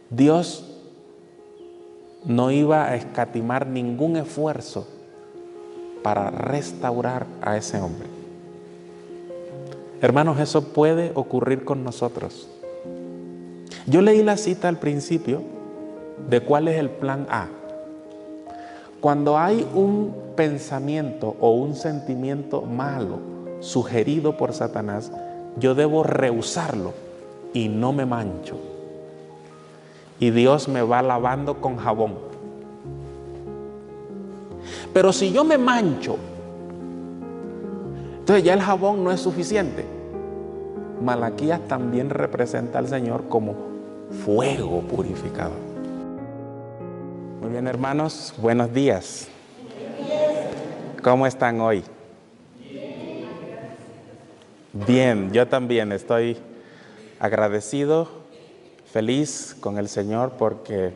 Dios no iba a escatimar ningún esfuerzo para restaurar a ese hombre. Hermanos, eso puede ocurrir con nosotros. Yo leí la cita al principio de cuál es el plan A. Cuando hay un pensamiento o un sentimiento malo sugerido por Satanás, yo debo rehusarlo y no me mancho. Y Dios me va lavando con jabón. Pero si yo me mancho, entonces ya el jabón no es suficiente. Malaquías también representa al Señor como fuego purificador. Muy bien, hermanos, buenos días. ¿Cómo están hoy? Bien, yo también estoy agradecido, feliz con el Señor porque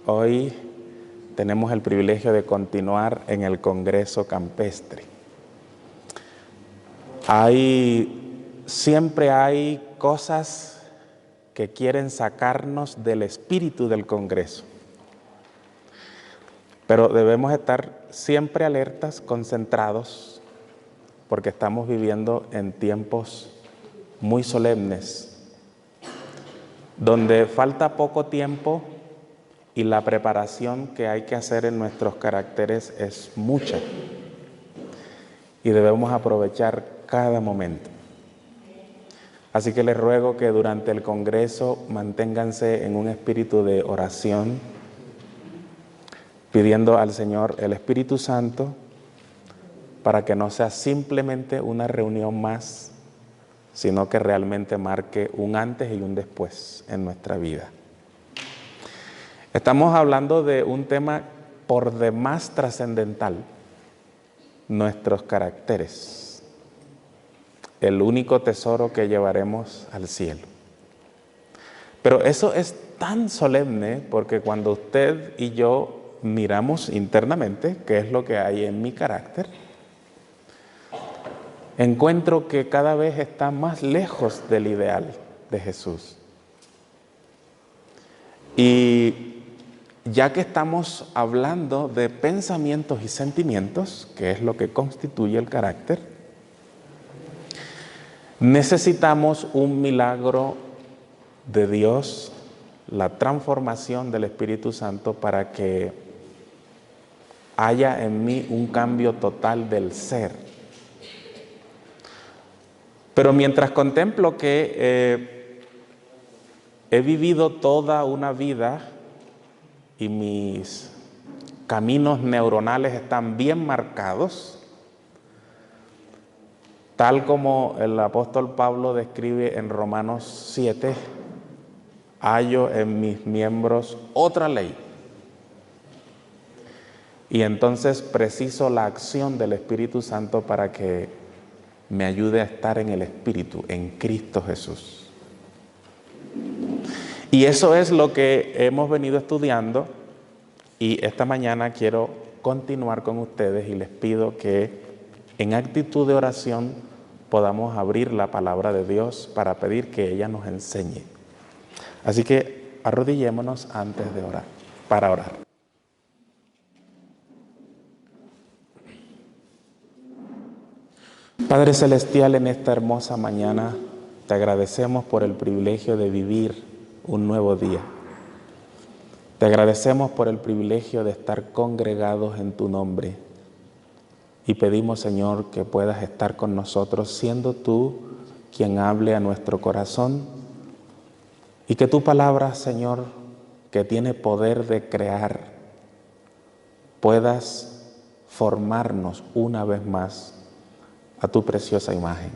hoy tenemos el privilegio de continuar en el Congreso Campestre. Siempre hay cosas que quieren sacarnos del espíritu del Congreso. Pero debemos estar siempre alertas, concentrados, porque estamos viviendo en tiempos muy solemnes, donde falta poco tiempo y la preparación que hay que hacer en nuestros caracteres es mucha. Y debemos aprovechar cada momento. Así que les ruego que durante el Congreso manténganse en un espíritu de oración, pidiendo al Señor el Espíritu Santo para que no sea simplemente una reunión más, sino que realmente marque un antes y un después en nuestra vida. Estamos hablando de un tema por demás trascendental, nuestros caracteres, el único tesoro que llevaremos al cielo. Pero eso es tan solemne porque cuando usted y yo miramos internamente qué es lo que hay en mi carácter, encuentro que cada vez está más lejos del ideal de Jesús. Y ya que estamos hablando de pensamientos y sentimientos, que es lo que constituye el carácter, necesitamos un milagro de Dios, la transformación del Espíritu Santo para que haya en mí un cambio total del ser. Pero mientras contemplo que he vivido toda una vida y mis caminos neuronales están bien marcados, tal como el apóstol Pablo describe en Romanos 7, hallo en mis miembros otra ley. Y entonces preciso la acción del Espíritu Santo para que me ayude a estar en el Espíritu, en Cristo Jesús. Y eso es lo que hemos venido estudiando y esta mañana quiero continuar con ustedes y les pido que en actitud de oración podamos abrir la palabra de Dios para pedir que ella nos enseñe. Así que arrodillémonos antes de orar, para orar. Padre Celestial, en esta hermosa mañana te agradecemos por el privilegio de vivir un nuevo día. Te agradecemos por el privilegio de estar congregados en tu nombre y pedimos, Señor, que puedas estar con nosotros siendo tú quien hable a nuestro corazón y que tu palabra, Señor, que tiene poder de crear, puedas formarnos una vez más a tu preciosa imagen.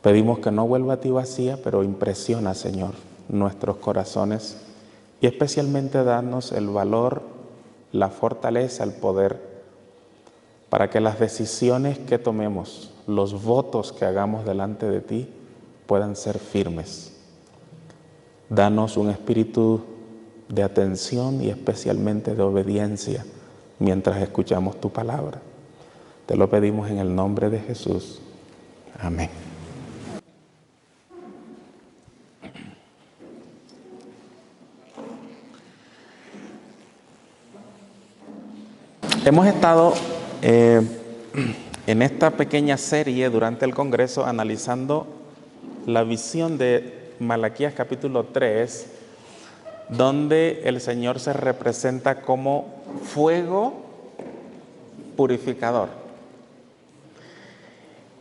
Pedimos que no vuelva a ti vacía, pero impresiona, Señor, nuestros corazones y especialmente danos el valor, la fortaleza, el poder para que las decisiones que tomemos, los votos que hagamos delante de ti puedan ser firmes. Danos un espíritu de atención y especialmente de obediencia mientras escuchamos tu palabra. Te lo pedimos en el nombre de Jesús. Amén. Hemos estado en esta pequeña serie durante el Congreso analizando la visión de Malaquías capítulo 3, donde el Señor se representa como fuego purificador.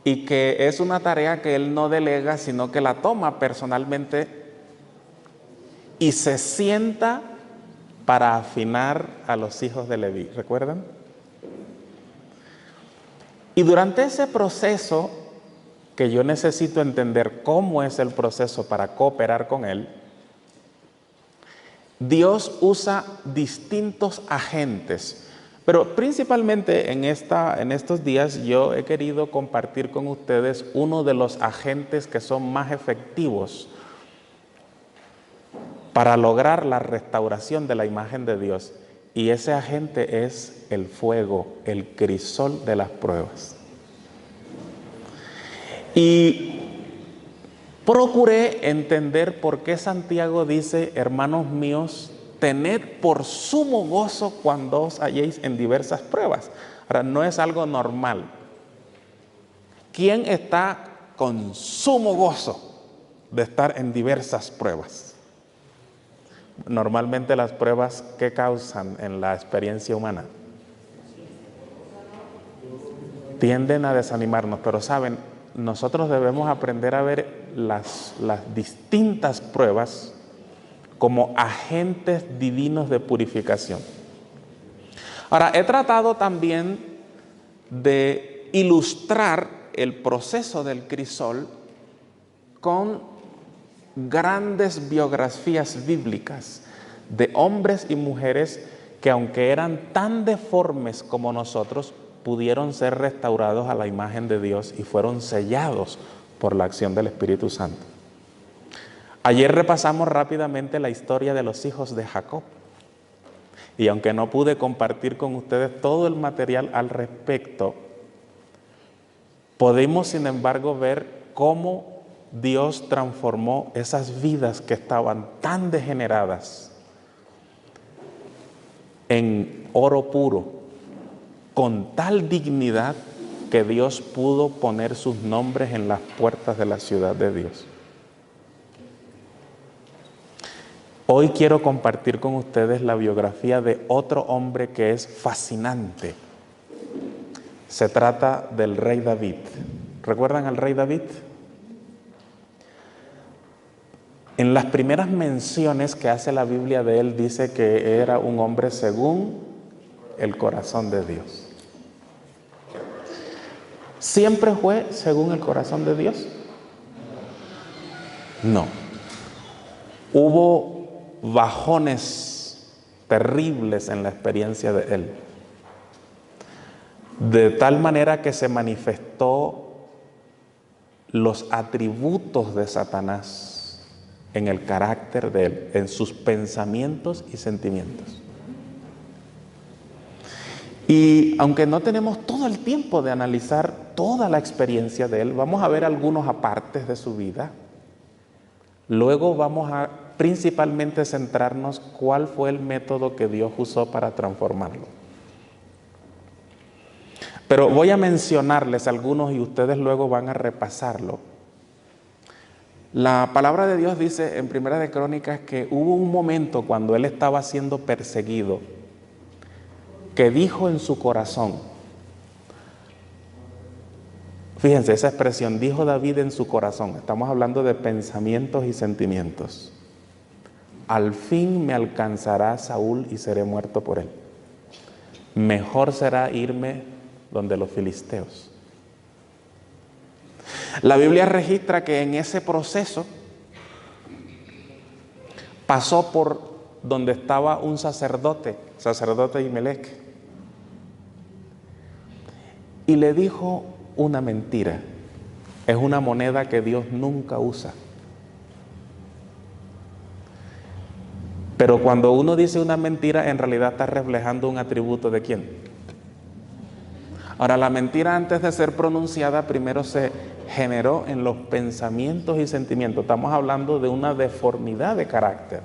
Y que es una tarea que Él no delega, sino que la toma personalmente y se sienta para afinar a los hijos de Leví. ¿Recuerdan? Y durante ese proceso, que yo necesito entender cómo es el proceso para cooperar con Él, Dios usa distintos agentes. Pero principalmente en estos días yo he querido compartir con ustedes uno de los agentes que son más efectivos para lograr la restauración de la imagen de Dios. Y ese agente es el fuego, el crisol de las pruebas. Y procuré entender por qué Santiago dice: hermanos míos, tened por sumo gozo cuando os halléis en diversas pruebas. Ahora, no es algo normal. ¿Quién está con sumo gozo de estar en diversas pruebas? Normalmente las pruebas, ¿qué causan en la experiencia humana? Tienden a desanimarnos, pero saben, nosotros debemos aprender a ver las distintas pruebas como agentes divinos de purificación. Ahora, he tratado también de ilustrar el proceso del crisol con grandes biografías bíblicas de hombres y mujeres que, aunque eran tan deformes como nosotros, pudieron ser restaurados a la imagen de Dios y fueron sellados por la acción del Espíritu Santo. Ayer repasamos rápidamente la historia de los hijos de Jacob. Y aunque no pude compartir con ustedes todo el material al respecto, podemos sin embargo ver cómo Dios transformó esas vidas que estaban tan degeneradas en oro puro, con tal dignidad que Dios pudo poner sus nombres en las puertas de la ciudad de Dios. Hoy quiero compartir con ustedes la biografía de otro hombre que es fascinante. Se trata del rey David. ¿Recuerdan al rey David? En las primeras menciones que hace la Biblia de él, dice que era un hombre según el corazón de Dios. ¿Siempre fue según el corazón de Dios? No. Hubo bajones terribles en la experiencia de él, de tal manera que se manifestó los atributos de Satanás en el carácter de él, en sus pensamientos y sentimientos. Y aunque no tenemos todo el tiempo de analizar toda la experiencia de él, vamos a ver algunos apartes de su vida. Luego vamos a principalmente centrarnos cuál fue el método que Dios usó para transformarlo. Pero voy a mencionarles algunos y ustedes luego van a repasarlo. La palabra de Dios dice en Primera de Crónicas que hubo un momento cuando él estaba siendo perseguido, que dijo en su corazón, fíjense esa expresión, dijo David en su corazón, estamos hablando de pensamientos y sentimientos: al fin me alcanzará Saúl y seré muerto por él. Mejor será irme donde los filisteos. La Biblia registra que en ese proceso pasó por donde estaba un sacerdote Ahimelech, y le dijo una mentira. Es una moneda que Dios nunca usa. Pero cuando uno dice una mentira, en realidad está reflejando un atributo de ¿quién? Ahora, la mentira, antes de ser pronunciada, primero se generó en los pensamientos y sentimientos. Estamos hablando de una deformidad de carácter.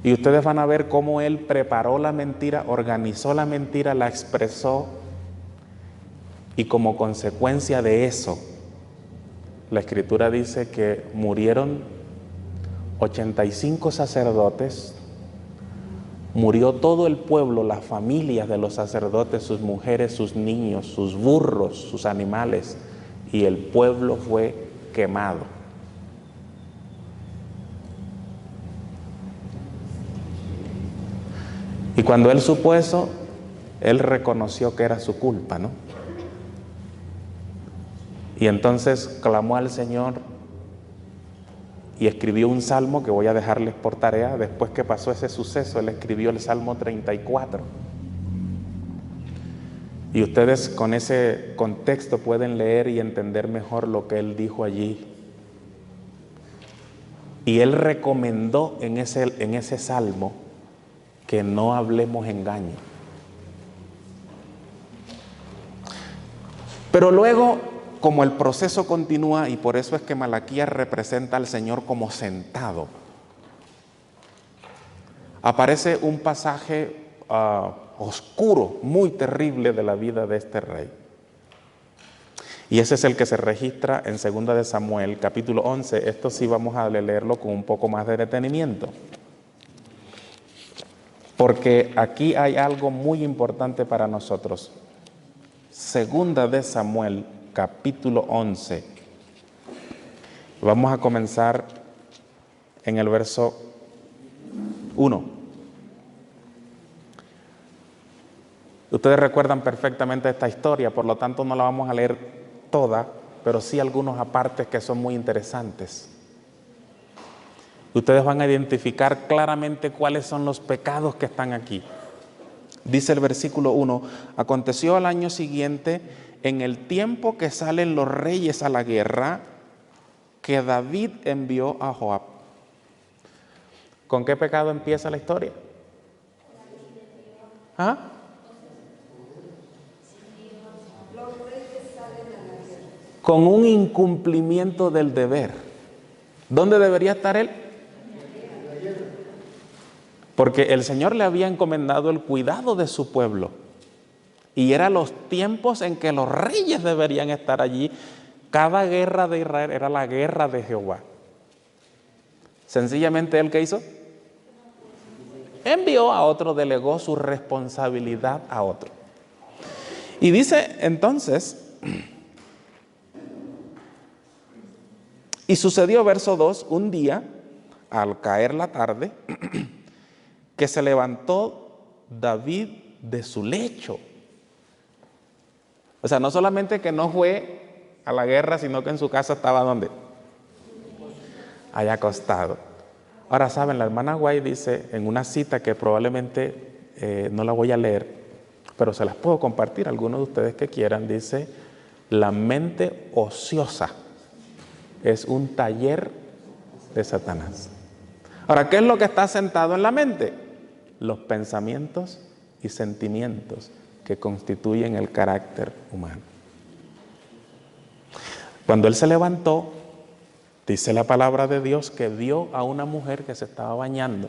Y ustedes van a ver cómo él preparó la mentira, organizó la mentira, la expresó, y como consecuencia de eso, la Escritura dice que murieron 85 sacerdotes, murió todo el pueblo, las familias de los sacerdotes, sus mujeres, sus niños, sus burros, sus animales, y el pueblo fue quemado. Y cuando él supo eso, él reconoció que era su culpa, ¿no? Y entonces clamó al Señor y escribió un salmo que voy a dejarles por tarea. Después que pasó ese suceso, él escribió el Salmo 34. Y ustedes con ese contexto pueden leer y entender mejor lo que él dijo allí. Y él recomendó en ese salmo que no hablemos engaño. Pero luego, como el proceso continúa, y por eso es que Malaquías representa al Señor como sentado, aparece un pasaje oscuro, muy terrible de la vida de este rey. Y ese es el que se registra en 2 de Samuel, capítulo 11. Esto sí vamos a leerlo con un poco más de detenimiento, porque aquí hay algo muy importante para nosotros. 2 de Samuel, capítulo 11. Vamos a comenzar en el verso 1. Ustedes recuerdan perfectamente esta historia, por lo tanto no la vamos a leer toda, pero sí algunos apartes que son muy interesantes. Ustedes van a identificar claramente cuáles son los pecados que están aquí. Dice el versículo 1, aconteció al año siguiente, en el tiempo que salen los reyes a la guerra, que David envió a Joab. ¿Con qué pecado empieza la historia? ¿Ah? Con un incumplimiento del deber. ¿Dónde debería estar él? Porque el Señor le había encomendado el cuidado de su pueblo. Y eran los tiempos en que los reyes deberían estar allí. Cada guerra de Israel era la guerra de Jehová. Sencillamente, ¿él qué hizo? Envió a otro, delegó su responsabilidad a otro. Y dice entonces, y sucedió, verso 2, un día, al caer la tarde, que se levantó David de su lecho. O sea, no solamente que no fue a la guerra, sino que en su casa estaba ¿dónde? Allá acostado. Ahora saben, la hermana Guay dice en una cita que probablemente no la voy a leer, pero se las puedo compartir a algunos de ustedes que quieran. Dice, la mente ociosa es un taller de Satanás. Ahora, ¿qué es lo que está sentado en la mente? Los pensamientos y sentimientos que constituyen el carácter humano. Cuando él se levantó, dice la palabra de Dios que vio a una mujer que se estaba bañando.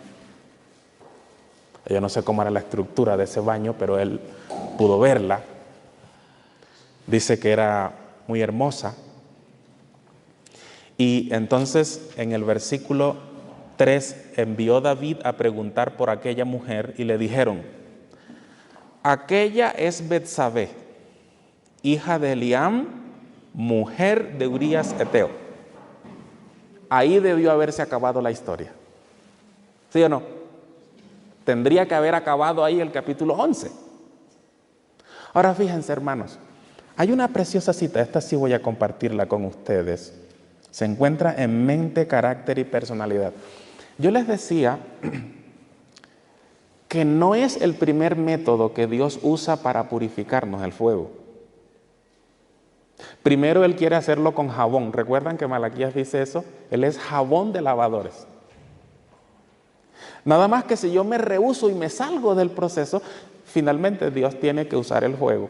Yo no sé cómo era la estructura de ese baño, pero él pudo verla. Dice que era muy hermosa. Y entonces en el versículo 3 envió David a preguntar por aquella mujer y le dijeron, aquella es Betsabé, hija de Eliam, mujer de Urías Eteo. Ahí debió haberse acabado la historia. ¿Sí o no? Tendría que haber acabado ahí el capítulo 11. Ahora fíjense, hermanos, hay una preciosa cita, esta sí voy a compartirla con ustedes. Se encuentra en Mente, Carácter y Personalidad. Yo les decía que no es el primer método que Dios usa para purificarnos el fuego. Primero Él quiere hacerlo con jabón. ¿Recuerdan que Malaquías dice eso? Él es jabón de lavadores. Nada más que si yo me rehúso y me salgo del proceso, finalmente Dios tiene que usar el fuego.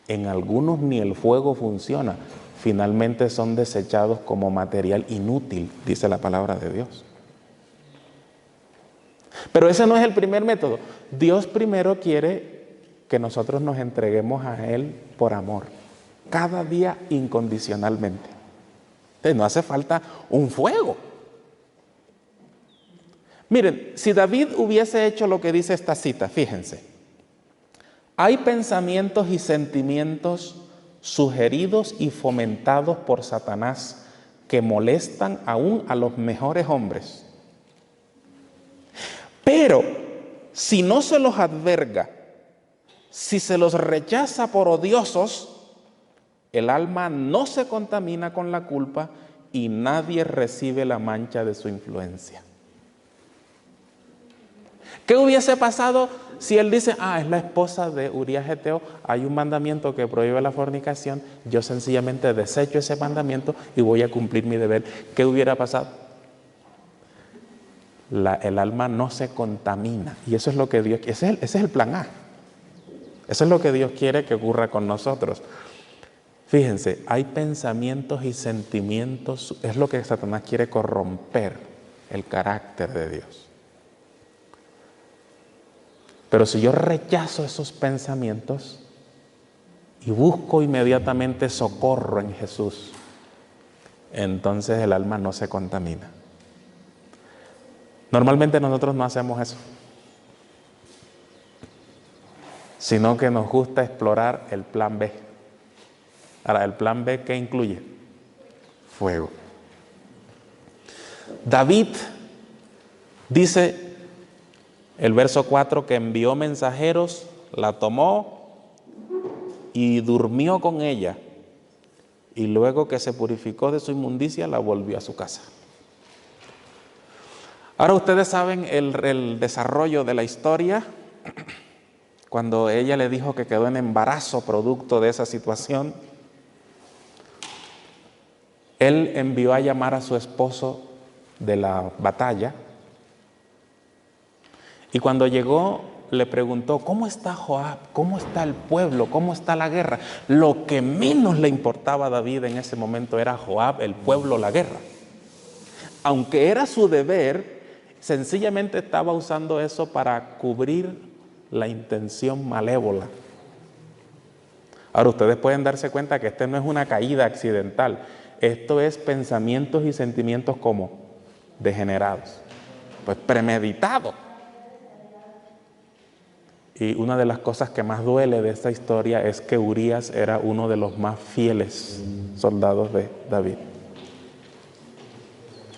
En algunos ni el fuego funciona. Finalmente son desechados como material inútil, dice la palabra de Dios. Pero ese no es el primer método. Dios primero quiere que nosotros nos entreguemos a Él por amor, cada día incondicionalmente. Entonces no hace falta un fuego. Miren, si David hubiese hecho lo que dice esta cita, fíjense, hay pensamientos y sentimientos sugeridos y fomentados por Satanás que molestan aún a los mejores hombres. Pero si no se los adverga, si se los rechaza por odiosos, el alma no se contamina con la culpa y nadie recibe la mancha de su influencia. ¿Qué hubiese pasado si él dice, es la esposa de Urías Eteo, hay un mandamiento que prohíbe la fornicación, yo sencillamente desecho ese mandamiento y voy a cumplir mi deber? ¿Qué hubiera pasado? El alma no se contamina, y eso es lo que Dios quiere. Ese es el plan A. Eso es lo que Dios quiere que ocurra con nosotros. Fíjense, hay pensamientos y sentimientos, es lo que Satanás quiere corromper, el carácter de Dios. Pero si yo rechazo esos pensamientos y busco inmediatamente socorro en Jesús, entonces el alma no se contamina. Normalmente nosotros no hacemos eso, sino que nos gusta explorar el plan B. Ahora, ¿el plan B qué incluye? Fuego. David dice, el verso 4, que envió mensajeros, la tomó y durmió con ella, y luego que se purificó de su inmundicia, la volvió a su casa. Ahora ustedes saben el desarrollo de la historia, cuando ella le dijo que quedó en embarazo producto de esa situación. Él envió a llamar a su esposo de la batalla, y cuando llegó le preguntó, ¿cómo está Joab? ¿Cómo está el pueblo? ¿Cómo está la guerra? Lo que menos le importaba a David en ese momento era Joab, el pueblo, la guerra. Aunque era su deber, sencillamente estaba usando eso para cubrir la intención malévola. Ahora ustedes pueden darse cuenta que no es una caída accidental. Esto es pensamientos y sentimientos como degenerados, pues premeditados. Y una de las cosas que más duele de esta historia es que Urías era uno de los más fieles soldados de David.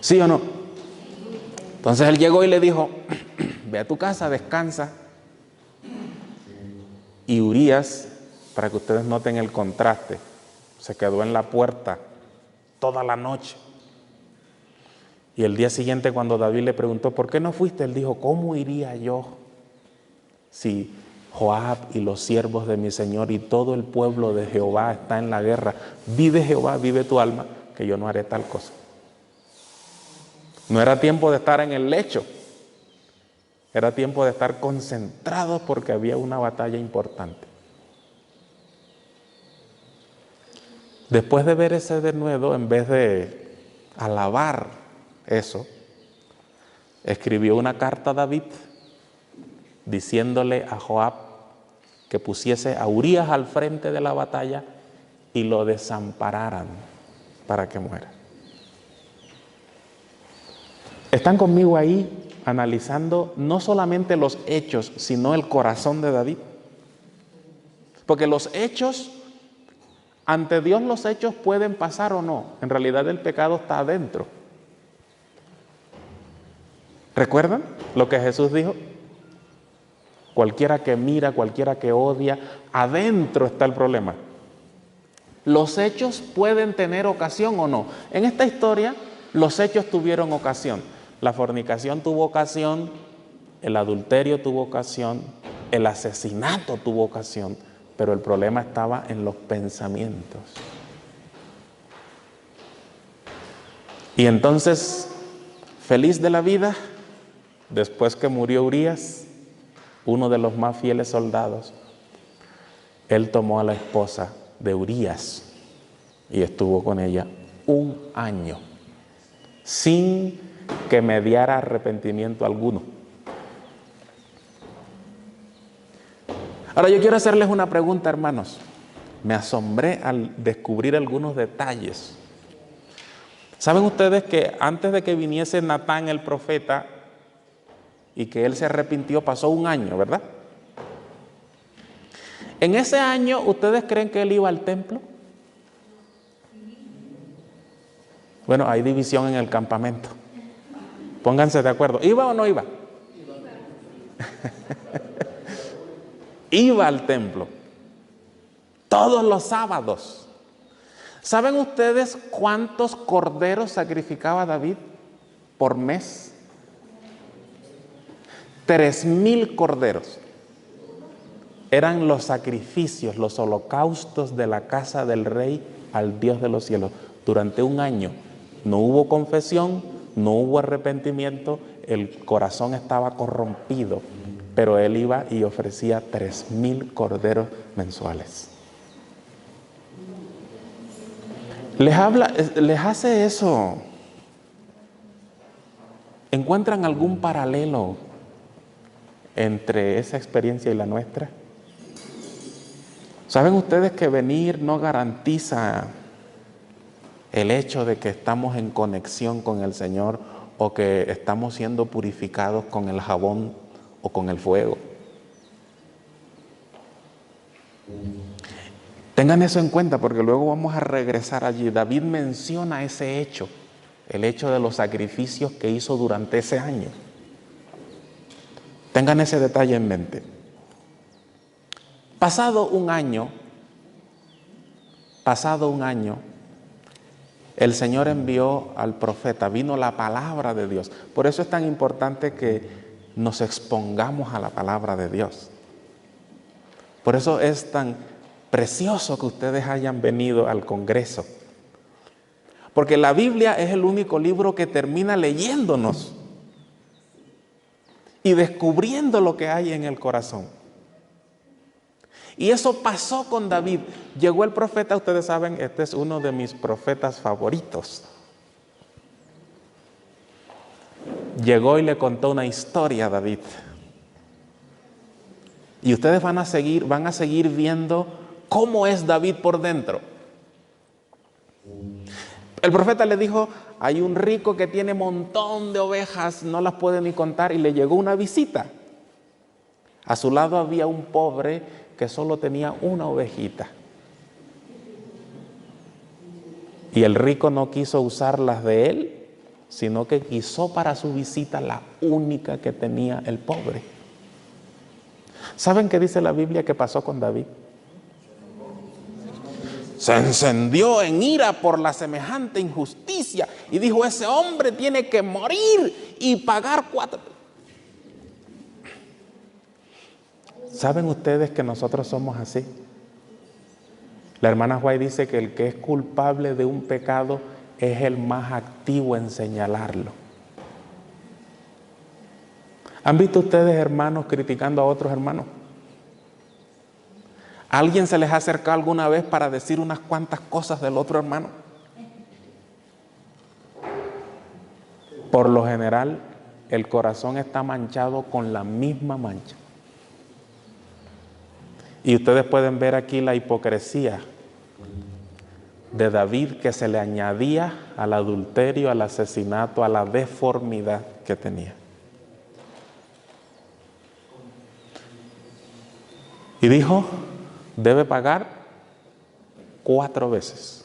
¿Sí o no? Entonces él llegó y le dijo, ve a tu casa, descansa. Y Urías, para que ustedes noten el contraste, se quedó en la puerta toda la noche. Y el día siguiente, cuando David le preguntó, ¿por qué no fuiste? Él dijo, ¿cómo iría yo si Joab y los siervos de mi Señor y todo el pueblo de Jehová está en la guerra? Vive Jehová, vive tu alma, que yo no haré tal cosa. No era tiempo de estar en el lecho, era tiempo de estar concentrados porque había una batalla importante. Después de ver ese denuedo, en vez de alabar eso, escribió una carta a David diciéndole a Joab que pusiese a Urías al frente de la batalla y lo desampararan para que muera. ¿Están conmigo ahí analizando no solamente los hechos, sino el corazón de David? Porque los hechos, ante Dios los hechos pueden pasar o no. En realidad el pecado está adentro. ¿Recuerdan lo que Jesús dijo? Cualquiera que mira, cualquiera que odia, adentro está el problema. Los hechos pueden tener ocasión o no. En esta historia, los hechos tuvieron ocasión. La fornicación tuvo ocasión, el adulterio tuvo ocasión, el asesinato tuvo ocasión, pero el problema estaba en los pensamientos. Y entonces, feliz de la vida, después que murió Urías, uno de los más fieles soldados, él tomó a la esposa de Urías y estuvo con ella 1 año, sin que mediara arrepentimiento alguno. Ahora yo quiero hacerles una pregunta, hermanos. Me asombré al descubrir algunos detalles. ¿Saben ustedes que antes de que viniese Natán el profeta y que él se arrepintió, pasó un año, ¿verdad? En ese año, ¿ustedes creen que él iba al templo? Bueno, hay división en el campamento. Pónganse de acuerdo. ¿Iba o no iba? Iba al templo. Todos los sábados. ¿Saben ustedes cuántos corderos sacrificaba David por mes? 3,000 corderos. Eran los sacrificios, los holocaustos de la casa del rey al Dios de los cielos. Durante un año no hubo confesión, no hubo arrepentimiento, el corazón estaba corrompido, pero él iba y ofrecía 3,000 corderos mensuales. Les hace eso. ¿Encuentran algún paralelo entre esa experiencia y la nuestra? ¿Saben ustedes que venir no garantiza el hecho de que estamos en conexión con el Señor o que estamos siendo purificados con el jabón o con el fuego? Tengan eso en cuenta porque luego vamos a regresar allí. David menciona ese hecho, el hecho de los sacrificios que hizo durante ese año. Tengan ese detalle en mente. Pasado un año, el Señor envió al profeta, vino la palabra de Dios. Por eso es tan importante que nos expongamos a la palabra de Dios. Por eso es tan precioso que ustedes hayan venido al Congreso. Porque la Biblia es el único libro que termina leyéndonos y descubriendo lo que hay en el corazón. Y eso pasó con David. Llegó el profeta, ustedes saben, este es uno de mis profetas favoritos. Llegó y le contó una historia a David. Y ustedes van a seguir viendo cómo es David por dentro. El profeta le dijo, hay un rico que tiene un montón de ovejas, no las puede ni contar, y le llegó una visita. A su lado había un pobre que solo tenía una ovejita. Y el rico no quiso usar las de él, sino que quiso para su visita la única que tenía el pobre. ¿Saben qué dice la Biblia que pasó con David? Se encendió en ira por la semejante injusticia y dijo, ese hombre tiene que morir y pagar 4. ¿Saben ustedes que nosotros somos así? La hermana White dice que el que es culpable de un pecado es el más activo en señalarlo. ¿Han visto ustedes hermanos criticando a otros hermanos? ¿A alguien se les ha acercado alguna vez para decir unas cuantas cosas del otro hermano? Por lo general, el corazón está manchado con la misma mancha. Y ustedes pueden ver aquí la hipocresía de David, que se le añadía al adulterio, al asesinato, a la deformidad que tenía. Y dijo, debe pagar 4 veces.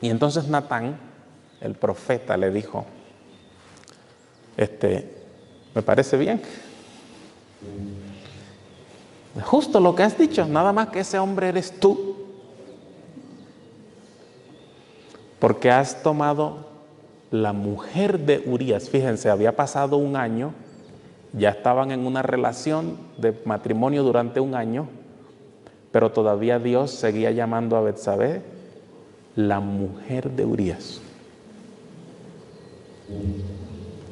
Y entonces Natán, el profeta, le dijo, me parece bien. Justo lo que has dicho, nada más que ese hombre eres tú. Porque has tomado la mujer de Urías. Fíjense, había pasado un año, ya estaban en una relación de matrimonio durante un año, pero todavía Dios seguía llamando a Betsabé la mujer de Urías.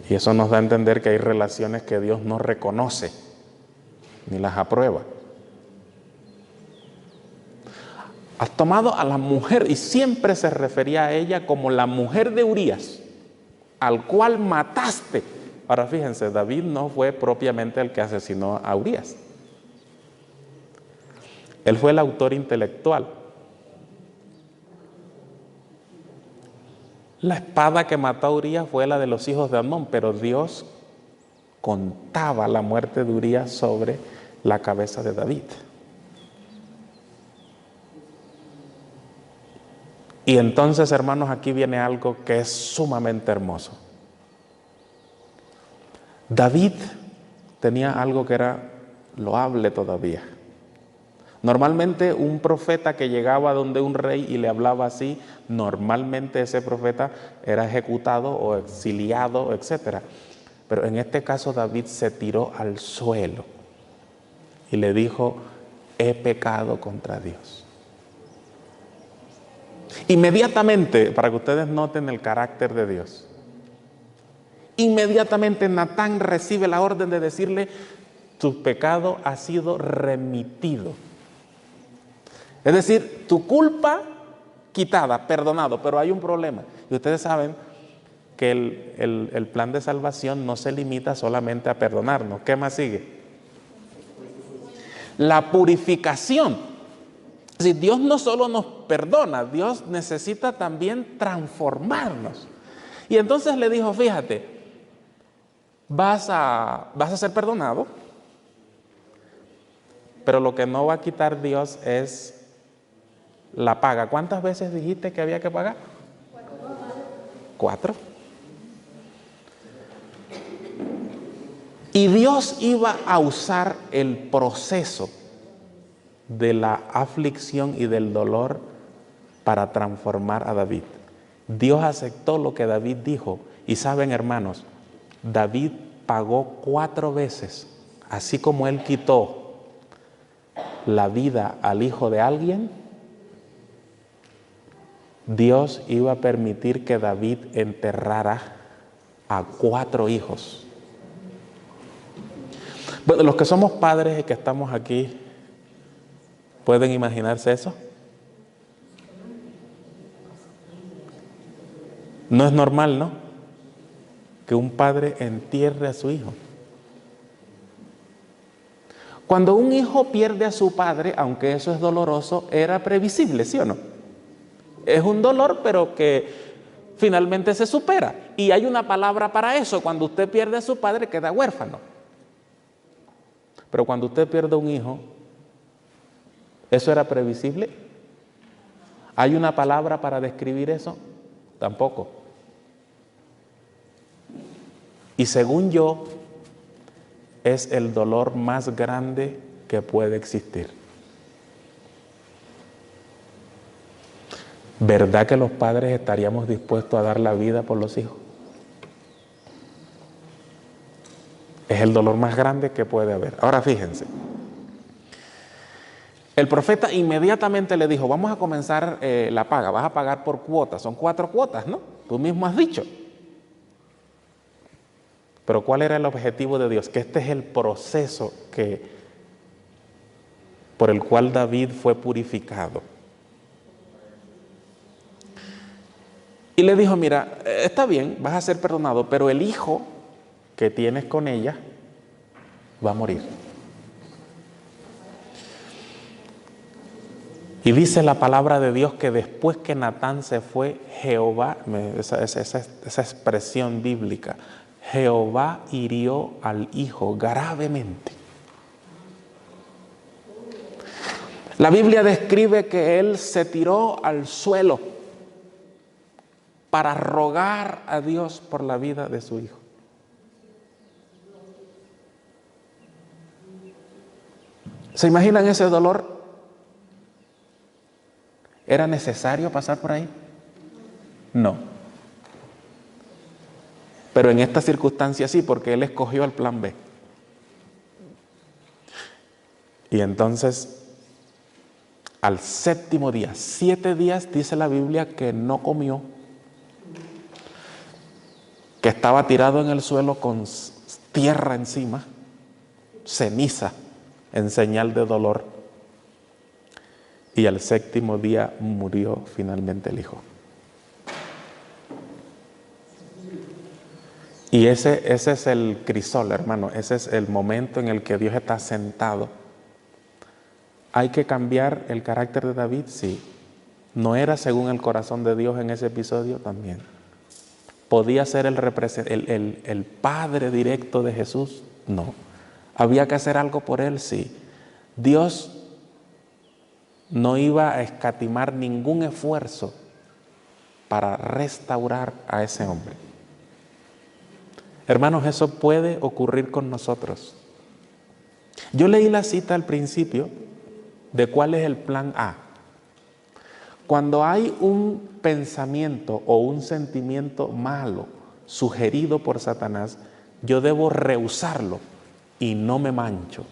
Y eso nos da a entender que hay relaciones que Dios no reconoce ni las aprueba. Has tomado a la mujer, y siempre se refería a ella como la mujer de Urías, al cual mataste. Ahora fíjense, David no fue propiamente el que asesinó a Urías. Él fue el autor intelectual. La espada que mató a Urías fue la de los hijos de Amón, pero Dios contaba la muerte de Urías sobre la cabeza de David. Y entonces, hermanos, aquí viene algo que es sumamente hermoso. David tenía algo que era loable todavía. Normalmente un profeta que llegaba donde un rey y le hablaba así, normalmente ese profeta era ejecutado o exiliado, etc. Pero en este caso David se tiró al suelo y le dijo: he pecado contra Dios. Inmediatamente, para que ustedes noten el carácter de Dios, inmediatamente Natán recibe la orden de decirle: tu pecado ha sido remitido. Es decir, tu culpa quitada, perdonado, pero hay un problema. Y ustedes saben que el plan de salvación no se limita solamente a perdonarnos. ¿Qué más sigue? La purificación. Es decir, Dios no solo nos perdona, Dios necesita también transformarnos. Y entonces le dijo: fíjate, vas a ser perdonado, pero lo que no va a quitar Dios es la paga. ¿Cuántas veces dijiste que había que pagar? 4. Y Dios iba a usar el proceso de la aflicción y del dolor para transformar a David. Dios aceptó lo que David dijo. Y saben, hermanos, David pagó 4 veces. Así como él quitó la vida al hijo de alguien, Dios iba a permitir que David enterrara a 4 hijos. Bueno, los que somos padres y que estamos aquí, ¿pueden imaginarse eso? No es normal, ¿no? Que un padre entierre a su hijo. Cuando un hijo pierde a su padre, aunque eso es doloroso, era previsible, ¿sí o no? Es un dolor, pero que finalmente se supera. Y hay una palabra para eso: cuando usted pierde a su padre, queda huérfano. Pero cuando usted pierde un hijo, ¿eso era previsible? ¿Hay una palabra para describir eso? Tampoco. Y según yo, es el dolor más grande que puede existir. ¿Verdad que los padres estaríamos dispuestos a dar la vida por los hijos? Es el dolor más grande que puede haber. Ahora fíjense, el profeta inmediatamente le dijo: vamos a comenzar la paga, vas a pagar por cuotas, son 4 cuotas, ¿no? Tú mismo has dicho. Pero ¿cuál era el objetivo de Dios? Que este es el proceso por el cual David fue purificado. Y le dijo: mira, está bien, vas a ser perdonado, pero el hijo que tienes con ella va a morir. Y dice la palabra de Dios que después que Natán se fue, Jehová, esa expresión bíblica, Jehová hirió al hijo gravemente. La Biblia describe que él se tiró al suelo para rogar a Dios por la vida de su hijo. ¿Se imaginan ese dolor? ¿Era necesario pasar por ahí? No. Pero en esta circunstancia sí, porque él escogió el plan B. Y entonces, al 7º día, 7 días dice la Biblia que no comió, que estaba tirado en el suelo con tierra encima, ceniza, en señal de dolor. Y al 7º día murió finalmente el hijo. Y ese es el crisol, hermano. Ese es el momento en el que Dios está sentado ¿Hay que cambiar el carácter de David? Sí. ¿No era según el corazón de Dios en ese episodio? También. ¿Podía ser el padre directo de Jesús? No. ¿Había que hacer algo por él? Sí. Dios no iba a escatimar ningún esfuerzo para restaurar a ese hombre. Hermanos, eso puede ocurrir con nosotros. Yo leí la cita al principio de cuál es el plan A. Cuando hay un pensamiento o un sentimiento malo sugerido por Satanás, yo debo rehusarlo y no me mancho.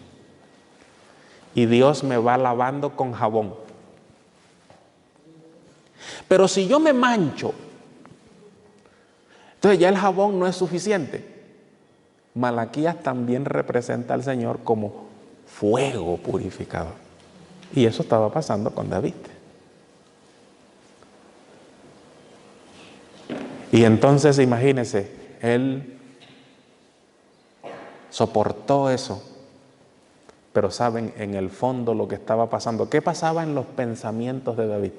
Y Dios me va lavando con jabón. Pero si yo me mancho, entonces ya el jabón no es suficiente. Malaquías también representa al Señor como fuego purificador. Y eso estaba pasando con David. Y entonces imagínense, él soportó eso. Pero saben en el fondo lo que estaba pasando. ¿Qué pasaba en los pensamientos de David?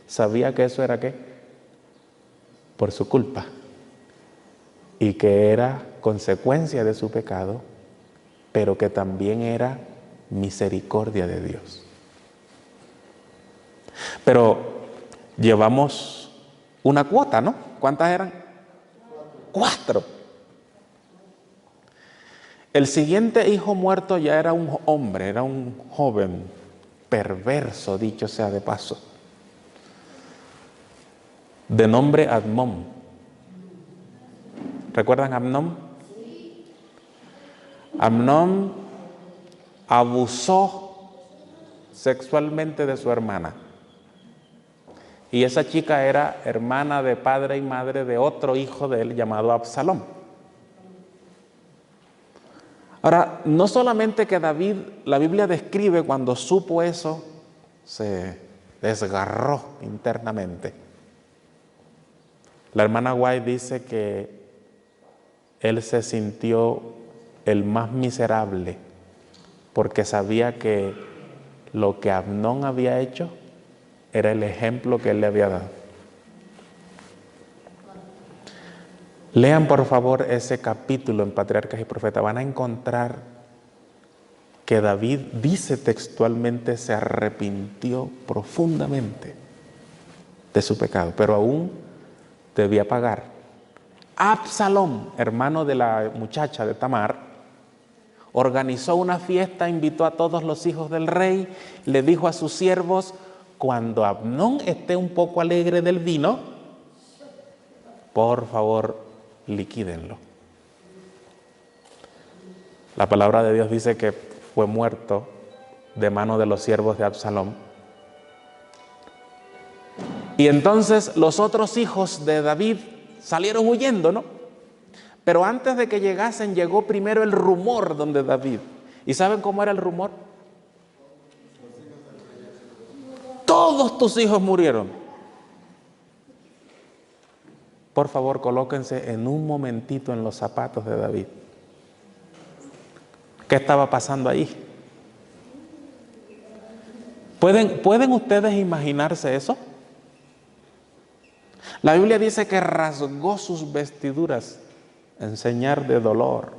Sabía que eso era ¿qué? Por su culpa. Y que era consecuencia de su pecado, pero que también era misericordia de Dios. Pero llevamos una cuota, ¿no? ¿Cuántas eran? 4. El siguiente hijo muerto ya era un hombre, era un joven perverso, dicho sea de paso, de nombre Amnón. ¿Recuerdan a Amnón? Amnón abusó sexualmente de su hermana. Y esa chica era hermana de padre y madre de otro hijo de él llamado Absalón. Ahora, no solamente que David, la Biblia describe cuando supo eso, se desgarró internamente. La hermana White dice que él se sintió el más miserable porque sabía que lo que Amnón había hecho era el ejemplo que él le había dado. Lean por favor ese capítulo en Patriarcas y Profetas. Van a encontrar que David dice textualmente se arrepintió profundamente de su pecado, pero aún debía pagar. Absalón, hermano de la muchacha de Tamar, organizó una fiesta, invitó a todos los hijos del rey, le dijo a sus siervos: cuando Amnón esté un poco alegre del vino, por favor, liquídenlo. La palabra de Dios dice que fue muerto de mano de los siervos de Absalón. Y entonces los otros hijos de David salieron huyendo, ¿no? Pero antes de que llegasen, llegó primero el rumor donde David. ¿Y saben cómo era el rumor? Todos tus hijos murieron. Por favor, colóquense en un momentito en los zapatos de David. ¿Qué estaba pasando ahí? ¿Pueden ustedes imaginarse eso? La Biblia dice que rasgó sus vestiduras en señal de dolor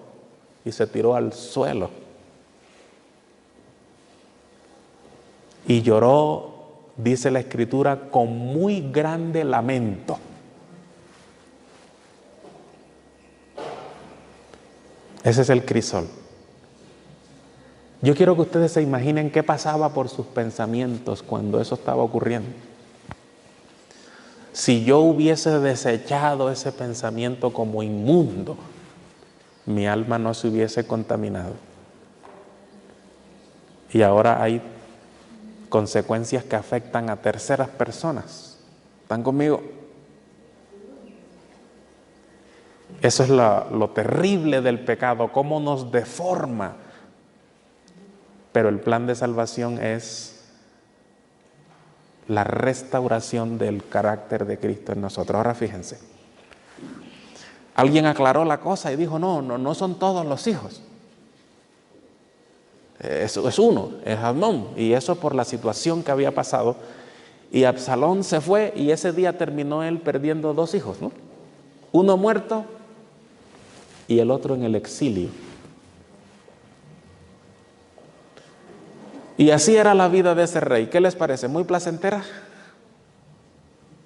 y se tiró al suelo. Y lloró, dice la Escritura, con muy grande lamento. Ese es el crisol. Yo quiero que ustedes se imaginen qué pasaba por sus pensamientos cuando eso estaba ocurriendo. Si yo hubiese desechado ese pensamiento como inmundo, mi alma no se hubiese contaminado. Y ahora hay consecuencias que afectan a terceras personas. ¿Están conmigo? Eso es lo terrible del pecado, cómo nos deforma. Pero el plan de salvación es la restauración del carácter de Cristo en nosotros. Ahora fíjense, alguien aclaró la cosa y dijo: no son todos los hijos. Es uno, es Amnón, y eso por la situación que había pasado. Y Absalón se fue y ese día terminó él perdiendo 2 hijos, ¿no? Uno muerto y el otro en el exilio. Y así era la vida de ese rey. ¿Qué les parece? ¿Muy placentera?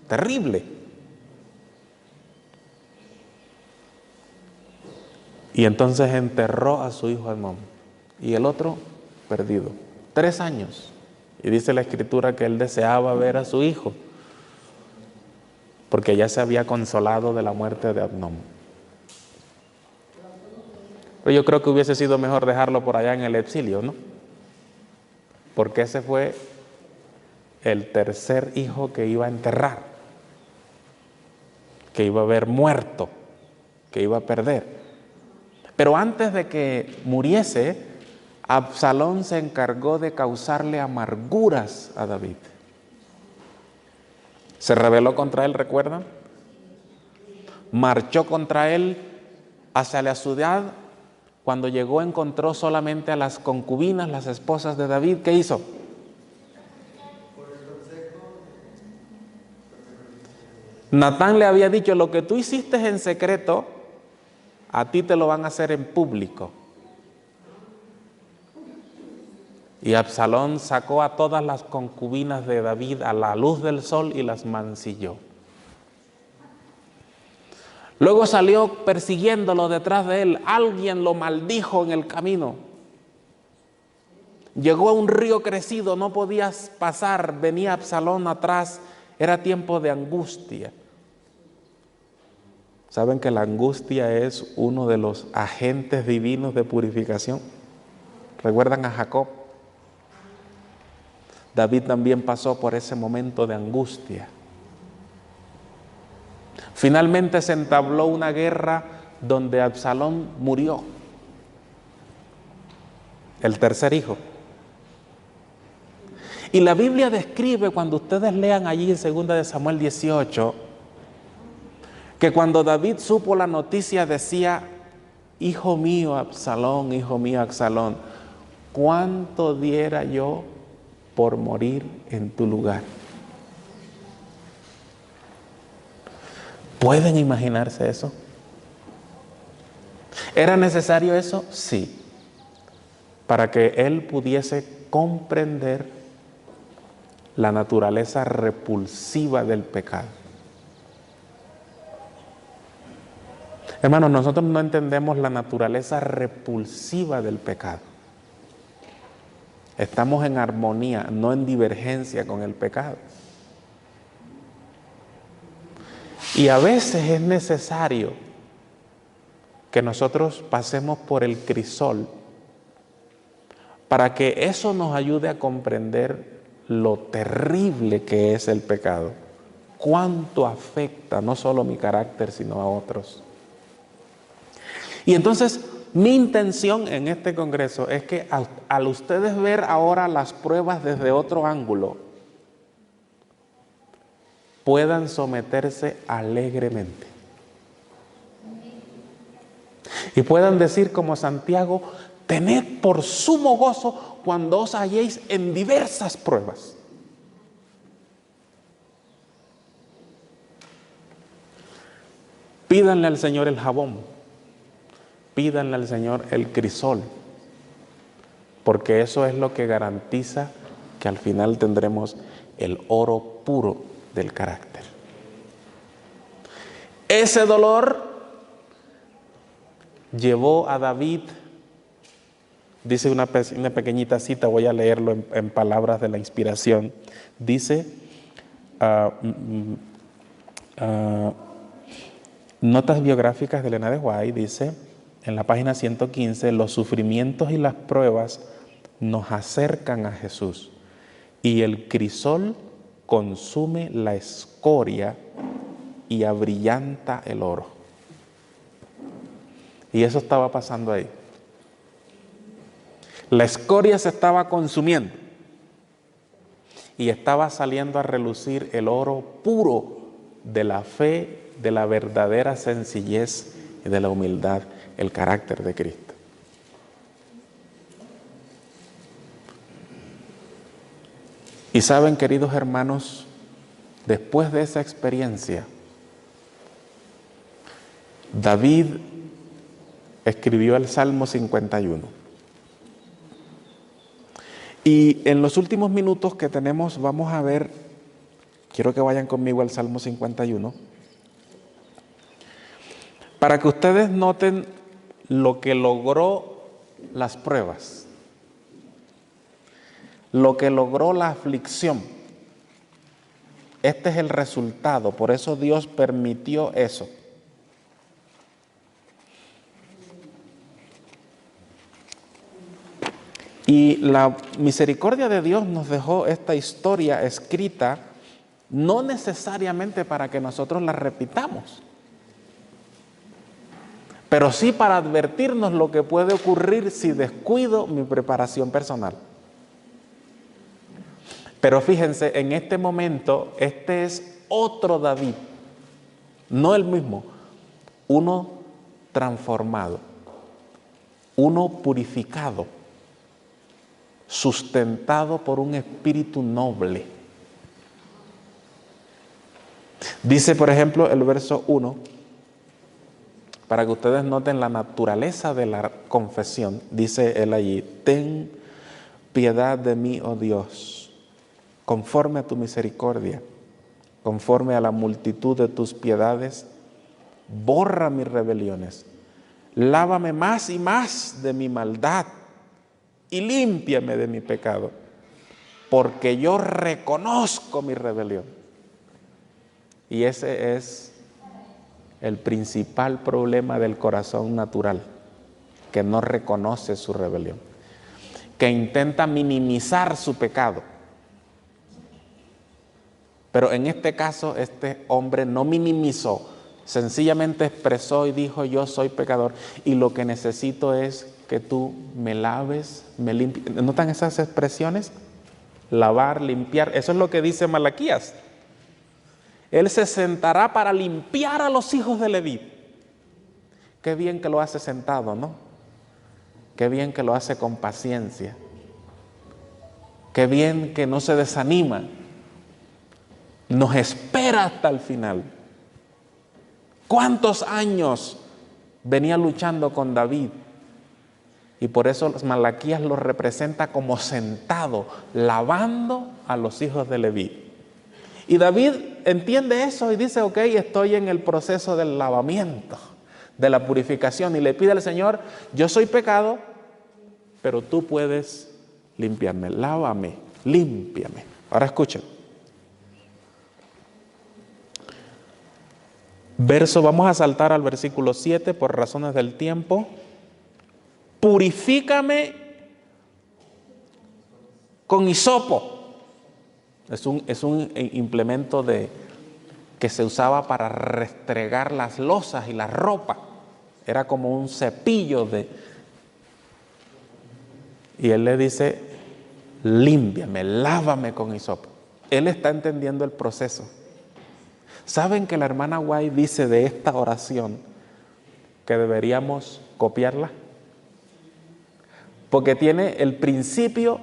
Terrible. Y entonces enterró a su hijo Amnón y el otro perdido. 3 años. Y dice la escritura que él deseaba ver a su hijo porque ya se había consolado de la muerte de Amnón. Pero yo creo que hubiese sido mejor dejarlo por allá en el exilio, ¿no? Porque ese fue el tercer hijo que iba a enterrar, que iba a haber muerto, que iba a perder. Pero antes de que muriese, Absalón se encargó de causarle amarguras a David. Se rebeló contra él, ¿recuerdan? Marchó contra él hacia la ciudad. Cuando llegó encontró solamente a las concubinas, las esposas de David. ¿Qué hizo? Natán le había dicho: lo que tú hiciste en secreto, a ti te lo van a hacer en público. Y Absalón sacó a todas las concubinas de David a la luz del sol y las mancilló. Luego salió persiguiéndolo detrás de él. Alguien lo maldijo en el camino. Llegó a un río crecido, no podías pasar, venía Absalón atrás, era tiempo de angustia. ¿Saben que la angustia es uno de los agentes divinos de purificación? ¿Recuerdan a Jacob? David también pasó por ese momento de angustia. Finalmente se entabló una guerra donde Absalón murió, el tercer hijo. Y la Biblia describe, cuando ustedes lean allí en 2 de Samuel 18, que cuando David supo la noticia decía: hijo mío Absalón, ¿cuánto diera yo por morir en tu lugar? ¿Pueden imaginarse eso? ¿Era necesario eso? Sí. Para que él pudiese comprender la naturaleza repulsiva del pecado. Hermanos, nosotros no entendemos la naturaleza repulsiva del pecado. Estamos en armonía, no en divergencia con el pecado. Y a veces es necesario que nosotros pasemos por el crisol para que eso nos ayude a comprender lo terrible que es el pecado, cuánto afecta no solo mi carácter sino a otros. Y entonces mi intención en este congreso es que al ustedes ver ahora las pruebas desde otro ángulo, puedan someterse alegremente y puedan decir como Santiago: tened por sumo gozo cuando os halléis en diversas pruebas. Pídanle al Señor el jabón, pídanle al Señor el crisol, porque eso es lo que garantiza que al final tendremos el oro puro del carácter. Ese dolor llevó a David, dice una pequeñita cita, voy a leerlo en palabras de la inspiración. Dice, notas biográficas de Elena de White, dice en la página 115: los sufrimientos y las pruebas nos acercan a Jesús, y el crisol consume la escoria y abrillanta el oro. Y eso estaba pasando ahí. La escoria se estaba consumiendo y estaba saliendo a relucir el oro puro de la fe, de la verdadera sencillez y de la humildad, el carácter de Cristo. saben, queridos hermanos, después de esa experiencia, David escribió el Salmo 51. Y en los últimos minutos que tenemos vamos a ver, quiero que vayan conmigo al Salmo 51, para que ustedes noten lo que logró las pruebas, lo que logró la aflicción. Este es el resultado, por eso Dios permitió eso. Y la misericordia de Dios nos dejó esta historia escrita, no necesariamente para que nosotros la repitamos, pero sí para advertirnos lo que puede ocurrir si descuido mi preparación personal. Pero fíjense, en este momento, este es otro David, no el mismo, uno transformado, uno purificado, sustentado por un espíritu noble. Dice, por ejemplo, el verso 1, para que ustedes noten la naturaleza de la confesión, dice él allí: ten piedad de mí, oh Dios, conforme a tu misericordia, conforme a la multitud de tus piedades, borra mis rebeliones, lávame más y más de mi maldad y límpiame de mi pecado, porque yo reconozco mi rebelión. Y ese es el principal problema del corazón natural, que no reconoce su rebelión, que intenta minimizar su pecado. Pero en este caso, este hombre no minimizó, sencillamente expresó y dijo: yo soy pecador y lo que necesito es que tú me laves, me limpies. ¿Notan esas expresiones? Lavar, limpiar, eso es lo que dice Malaquías. Él se sentará para limpiar a los hijos de Leví. Qué bien que lo hace sentado, ¿no? Qué bien que lo hace con paciencia. Qué bien que no se desanima. Nos espera hasta el final. ¿Cuántos años venía luchando con David? Y por eso Malaquías lo representa como sentado, lavando a los hijos de Leví. Y David entiende eso y dice: ok, estoy en el proceso del lavamiento, de la purificación, y le pide al Señor: yo soy pecado, pero tú puedes limpiarme, lávame, límpiame. Ahora escuchen. Vamos a saltar al versículo 7 por razones del tiempo. Purifícame con hisopo. Es un implemento que se usaba para restregar las losas y la ropa. Era como un cepillo y él le dice: límpiame, lávame con hisopo. Él está entendiendo el proceso. ¿Saben que la hermana White dice de esta oración que deberíamos copiarla? Porque tiene el principio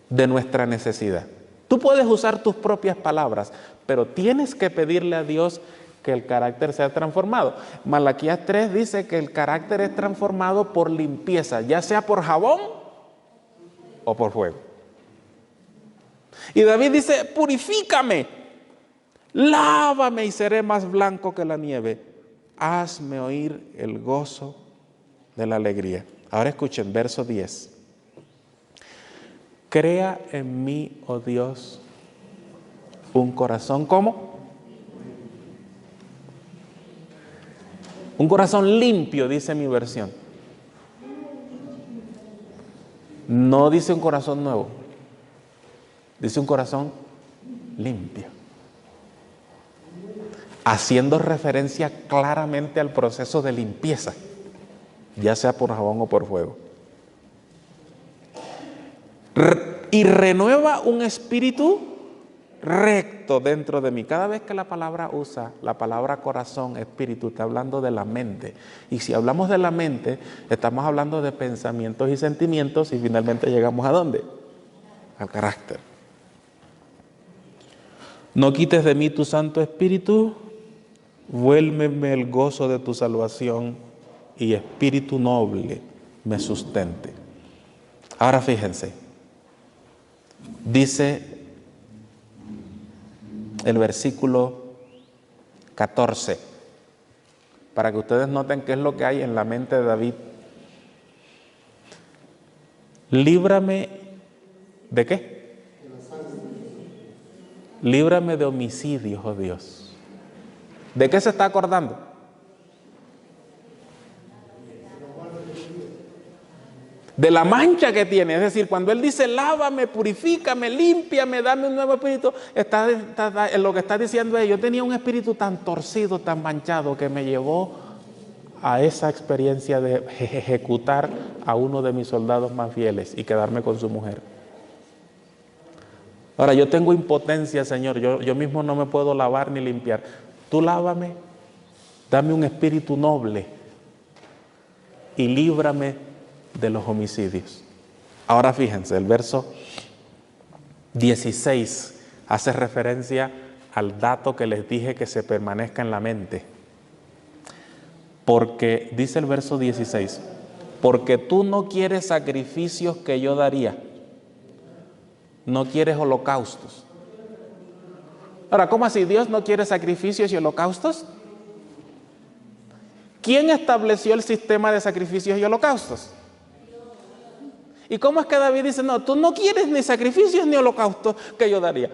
de nuestra necesidad. Tú puedes usar tus propias palabras, pero tienes que pedirle a Dios que el carácter sea transformado. Malaquías 3 dice que el carácter es transformado por limpieza, ya sea por jabón o por fuego. Y David dice: purifícame, lávame y seré más blanco que la nieve, hazme oír el gozo de la alegría. Ahora escuchen, verso 10. Crea en mí, oh Dios, un corazón, ¿cómo? Un corazón limpio, dice mi versión. No dice un corazón nuevo, dice un corazón limpio, haciendo referencia claramente al proceso de limpieza, ya sea por jabón o por fuego. Y renueva un espíritu recto dentro de mí. Cada vez que la palabra usa la palabra corazón, espíritu, está hablando de la mente. Y si hablamos de la mente, estamos hablando de pensamientos y sentimientos, y finalmente llegamos ¿a dónde? Al carácter. No quites de mí tu Santo Espíritu, vuélveme el gozo de tu salvación y espíritu noble me sustente. Ahora fíjense, dice el versículo 14, para que ustedes noten qué es lo que hay en la mente de David. Líbrame, ¿de qué? Líbrame de homicidios, oh Dios. ¿De qué se está acordando? De la mancha que tiene. Es decir, cuando él dice lávame, purifícame, límpiame, dame un nuevo espíritu, lo que está diciendo es: yo tenía un espíritu tan torcido, tan manchado, que me llevó a esa experiencia de ejecutar a uno de mis soldados más fieles y quedarme con su mujer. Ahora, yo tengo impotencia, Señor, yo mismo no me puedo lavar ni limpiar. Tú lávame, dame un espíritu noble y líbrame de los homicidios. Ahora fíjense, el verso 16 hace referencia al dato que les dije que se permanezca en la mente. Porque, dice el verso 16, porque tú no quieres sacrificios que yo daría, no quieres holocaustos. Ahora, ¿cómo así? ¿Dios no quiere sacrificios y holocaustos? ¿Quién estableció el sistema de sacrificios y holocaustos? ¿Y cómo es que David dice: no, tú no quieres ni sacrificios ni holocaustos que yo daría?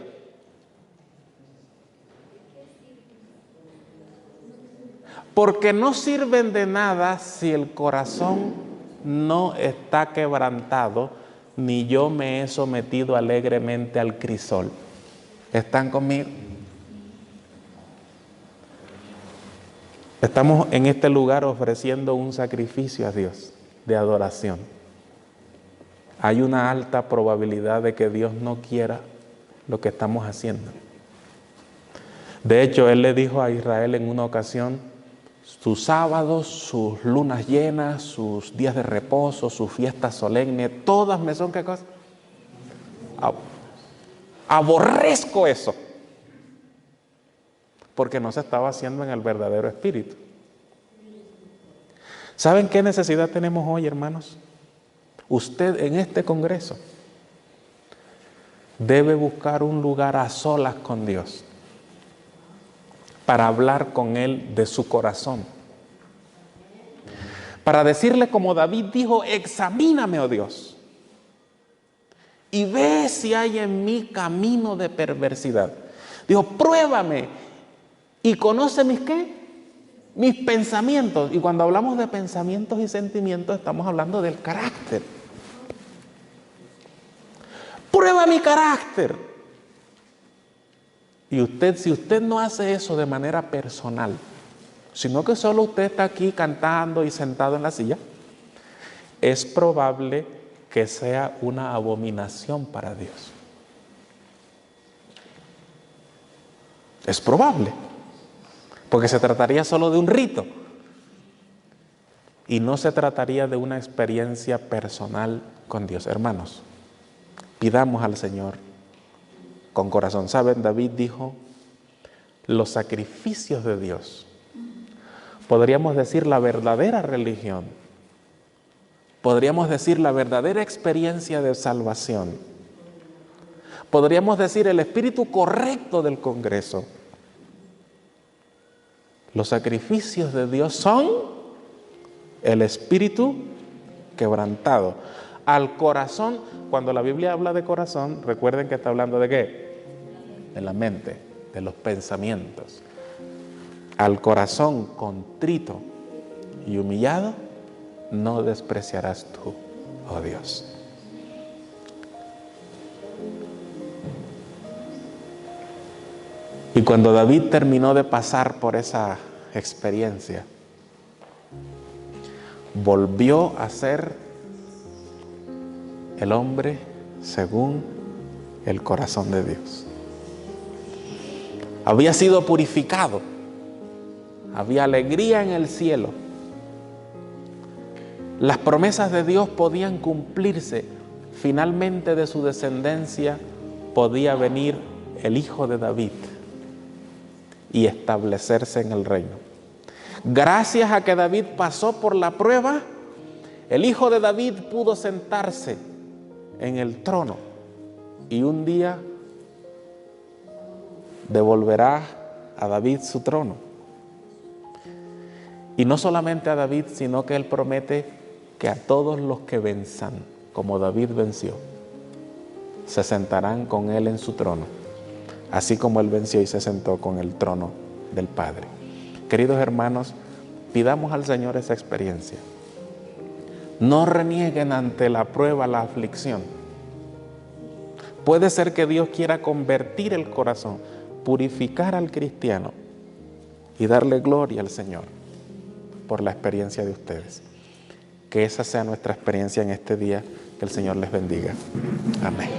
Porque no sirven de nada si el corazón no está quebrantado, ni yo me he sometido alegremente al crisol. ¿Están conmigo? Estamos en este lugar ofreciendo un sacrificio a Dios de adoración. Hay una alta probabilidad de que Dios no quiera lo que estamos haciendo. De hecho, Él le dijo a Israel en una ocasión: sus sábados, sus lunas llenas, sus días de reposo, sus fiestas solemnes, todas me son, ¿qué cosa? Aborrezco eso. Porque no se estaba haciendo en el verdadero espíritu. ¿Saben qué necesidad tenemos hoy, hermanos? Usted en este congreso debe buscar un lugar a solas con Dios para hablar con Él de su corazón. Para decirle como David dijo: examíname, oh Dios, y ve si hay en mí camino de perversidad. Dijo: pruébame y conoce mis ¿qué? Mis pensamientos. Y cuando hablamos de pensamientos y sentimientos, estamos hablando del carácter. Prueba mi carácter. Y si usted no hace eso de manera personal, sino que solo usted está aquí cantando y sentado en la silla, es probable que sea una abominación para Dios. Es probable, porque se trataría solo de un rito y no se trataría de una experiencia personal con Dios. Hermanos, pidamos al Señor con corazón. ¿Saben? David dijo: los sacrificios de Dios, podríamos decir la verdadera religión, podríamos decir la verdadera experiencia de salvación, podríamos decir el espíritu correcto del congreso. Los sacrificios de Dios son el espíritu quebrantado. Al corazón, cuando la Biblia habla de corazón, recuerden que está hablando de ¿qué? De la mente, de los pensamientos. Al corazón contrito y humillado, no despreciarás tú, oh Dios. Y cuando David terminó de pasar por esa experiencia, volvió a ser el hombre según el corazón de Dios. Había sido purificado, había alegría en el cielo. Las promesas de Dios podían cumplirse. Finalmente de su descendencia podía venir el hijo de David, y establecerse en el reino. Gracias a que David pasó por la prueba, el hijo de David pudo sentarse en el trono y un día devolverá a David su trono. Y no solamente a David, sino que él promete que a todos los que venzan, como David venció, se sentarán con él en su trono, así como él venció y se sentó con el trono del Padre. Queridos hermanos, pidamos al Señor esa experiencia. No renieguen ante la prueba, la aflicción. Puede ser que Dios quiera convertir el corazón, purificar al cristiano y darle gloria al Señor por la experiencia de ustedes. Que esa sea nuestra experiencia en este día. Que el Señor les bendiga. Amén.